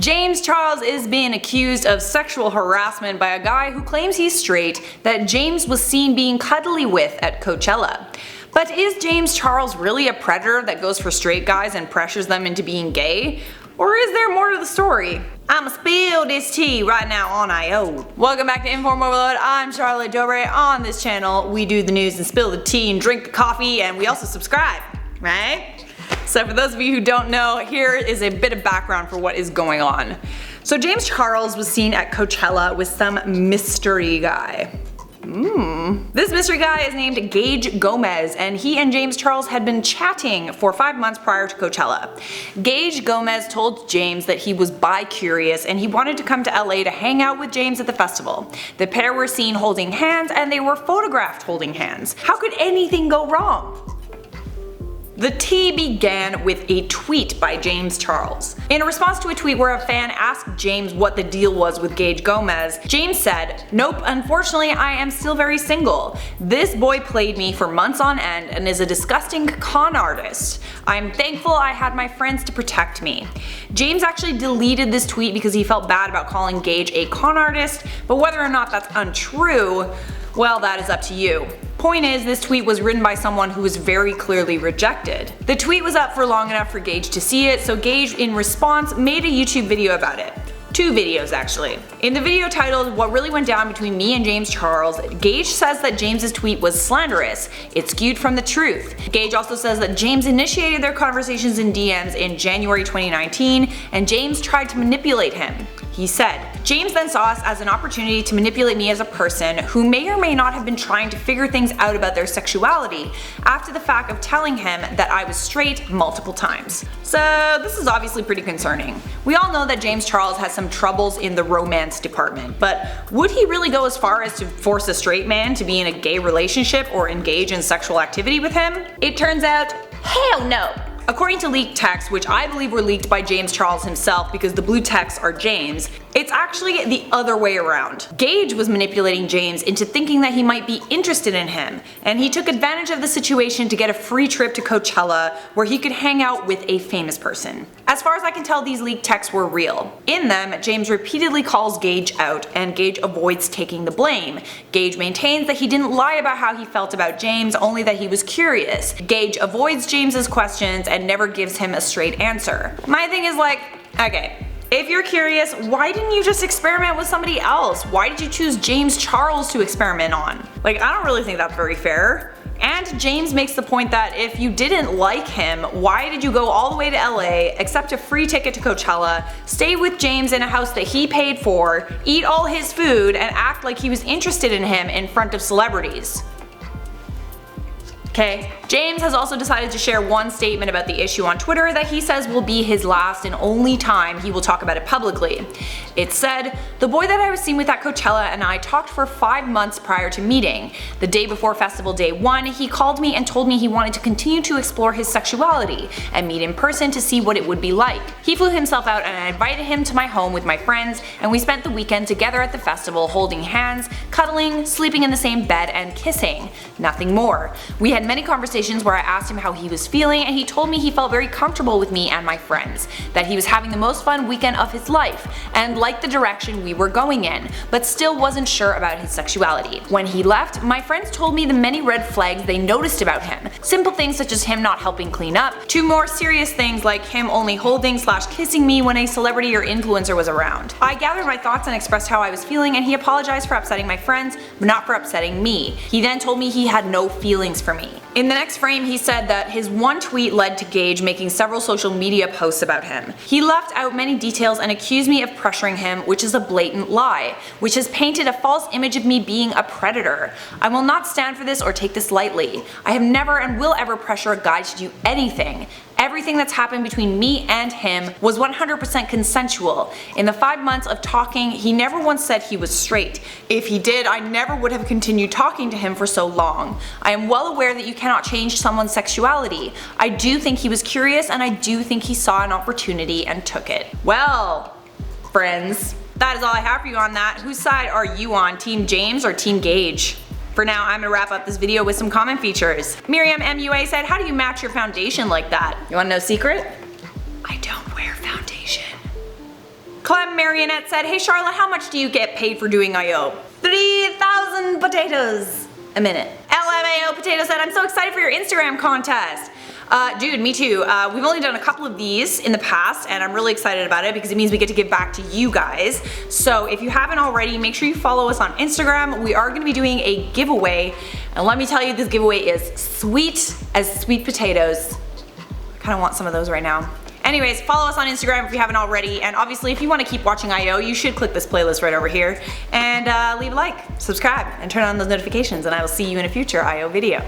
James Charles is being accused of sexual harassment by a guy who claims he's straight that James was seen being cuddly with at Coachella. But is James Charles really a predator that goes for straight guys and pressures them into being gay? Or is there more to the story? I'ma spill this tea right now on IO. Welcome back to InformOverload. I'm Charlotte Dobre. On this channel, we do the news and spill the tea and drink the coffee, and we also subscribe, right? So for those of you who don't know, here is a bit of background for what is going on. So James Charles was seen at Coachella with some mystery guy. This mystery guy is named Gage Gomez, and he and James Charles had been chatting for 5 months prior to Coachella. Gage Gomez told James that he was bi-curious and he wanted to come to LA to hang out with James at the festival. The pair were seen holding hands and they were photographed holding hands. How could anything go wrong? The tea began with a tweet by James Charles. In a response to a tweet where a fan asked James what the deal was with Gage Gomez, James said, "Nope, unfortunately I am still very single. This boy played me for months on end and is a disgusting con artist. I'm thankful I had my friends to protect me." James actually deleted this tweet because he felt bad about calling Gage a con artist, but whether or not that's untrue, well, that is up to you. Point is, this tweet was written by someone who was very clearly rejected. The tweet was up for long enough for Gage to see it, so Gage, in response, made a YouTube video about it. 2 videos actually. In the video titled "What Really Went Down Between Me and James Charles," Gage says that James's tweet was slanderous. It skewed from the truth. Gage also says that James initiated their conversations in DMs in January 2019 and James tried to manipulate him. He said, "James then saw us as an opportunity to manipulate me as a person who may or may not have been trying to figure things out about their sexuality after the fact of telling him that I was straight multiple times." So this is obviously pretty concerning. We all know that James Charles has some troubles in the romance department, but would he really go as far as to force a straight man to be in a gay relationship or engage in sexual activity with him? It turns out, hell no! According to leaked texts, which I believe were leaked by James Charles himself because the blue texts are James, it's actually the other way around. Gage was manipulating James into thinking that he might be interested in him, and he took advantage of the situation to get a free trip to Coachella where he could hang out with a famous person. As far as I can tell, these leaked texts were real. In them, James repeatedly calls Gage out, and Gage avoids taking the blame. Gage maintains that he didn't lie about how he felt about James, only that he was curious. Gage avoids James's questions and never gives him a straight answer. My thing is like, okay, if you're curious, why didn't you just experiment with somebody else? Why did you choose James Charles to experiment on? Like, I don't really think that's very fair. And James makes the point that if you didn't like him, why did you go all the way to LA, accept a free ticket to Coachella, stay with James in a house that he paid for, eat all his food, and act like he was interested in him in front of celebrities? Okay. James has also decided to share one statement about the issue on Twitter that he says will be his last and only time he will talk about it publicly. It said, "The boy that I was seen with at Coachella and I talked for 5 months prior to meeting. The day before festival day 1, he called me and told me he wanted to continue to explore his sexuality and meet in person to see what it would be like. He flew himself out and I invited him to my home with my friends, and we spent the weekend together at the festival holding hands, cuddling, sleeping in the same bed, and kissing. Nothing more. We had many conversations where I asked him how he was feeling, and he told me he felt very comfortable with me and my friends, that he was having the most fun weekend of his life, and liked the direction we were going in, but still wasn't sure about his sexuality. When he left, my friends told me the many red flags they noticed about him. Simple things such as him not helping clean up, to more serious things like him only holding/kissing me when a celebrity or influencer was around. I gathered my thoughts and expressed how I was feeling, and he apologized for upsetting my friends, but not for upsetting me. He then told me he had no feelings for me." In the next frame, he said that his one tweet led to Gage making several social media posts about him. "He left out many details and accused me of pressuring him, which is a blatant lie, which has painted a false image of me being a predator. I will not stand for this or take this lightly. I have never and will ever pressure a guy to do anything. Everything that's happened between me and him was 100% consensual. In the 5 months of talking, he never once said he was straight. If he did, I never would have continued talking to him for so long. I am well aware that you cannot change someone's sexuality. I do think he was curious, and I do think he saw an opportunity and took it." Well, friends, that is all I have for you on that. Whose side are you on, Team James or Team Gage? For now, I'm gonna wrap up this video with some comment features. Miriam MUA said, "How do you match your foundation like that?" You wanna know a secret? I don't wear foundation. Clem Marionette said, hey Charlotte, how much do you get paid for doing I.O.? 3,000 potatoes a minute. LMAO Potato said, I'm so excited for your Instagram contest. Dude, me too. We've only done a couple of these in the past and I'm really excited about it because it means we get to give back to you guys. So if you haven't already, make sure you follow us on Instagram. We are going to be doing a giveaway and let me tell you, this giveaway is sweet as sweet potatoes. I kind of want some of those right now. Anyways, follow us on Instagram if you haven't already, and obviously if you want to keep watching I.O., you should click this playlist right over here, and leave a like, subscribe, and turn on those notifications, and I will see you in a future I.O. video.